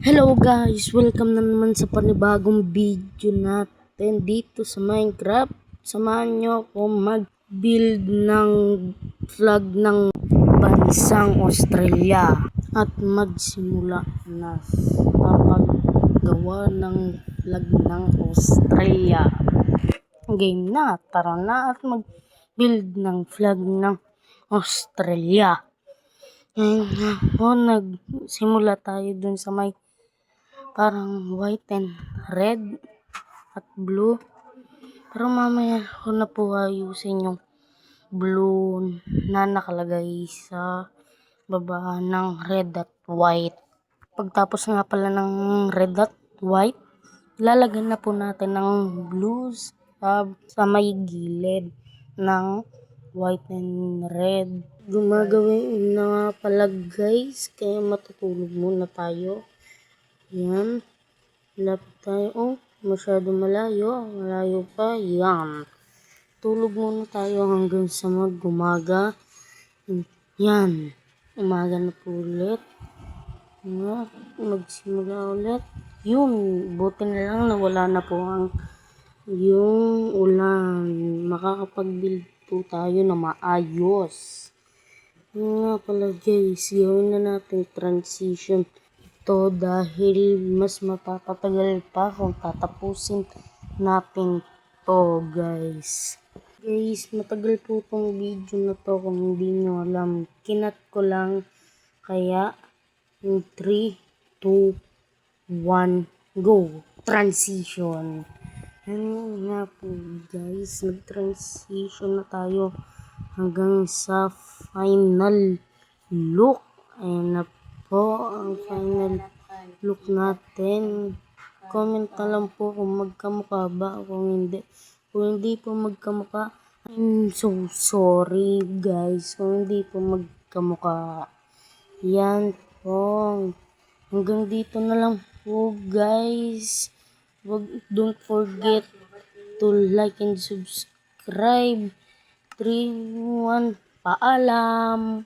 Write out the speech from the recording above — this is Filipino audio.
Hello guys! Welcome na naman sa panibagong video natin dito sa Minecraft. Samahan nyo ako mag-build ng flag ng bansang Australia at magsimula na sa paggawa ng flag ng Australia. Game na! Tara na at mag-build ng flag ng Australia. Ngayon nagsimula tayo dun sa may parang white and red at blue. Pero mamaya ko na po ayusin yung blue na nakalagay sa baba ng red at white. Pagtapos nga pala ng red at white, lalagyan na po natin ng blues sa may gilid ng white and red. Gumagawin na nga pala guys, kaya matutulog muna tayo. Yan. Lapit tayo. Oh, masyado malayo. Malayo pa. Yan. Tulog muna tayo hanggang sa mag-umaga. Yan. Umaga na po ulit. Magsimula ulit. Yun. Buti na lang na wala na po yung ulan. Makakapag-build po tayo na maayos. Yun nga pala guys. Gawin na natin transition dahil mas mapapatagal pa kung tatapusin natin to guys. Matagal po tong video na to kung hindi nyo alam. Kinat ko lang kaya 3, 2, 1, go! Transition. Ano nga po guys, nag-transition na tayo hanggang sa final look. Ayan na po ang final look natin. Comment na lang po kung magkamukha ba o kung hindi. Kung hindi po magkamukha, I'm so sorry guys. Kung hindi po magkamukha. Yan po. Hanggang dito na lang po guys. Don't forget to like and subscribe. 3, 2, 1, paalam!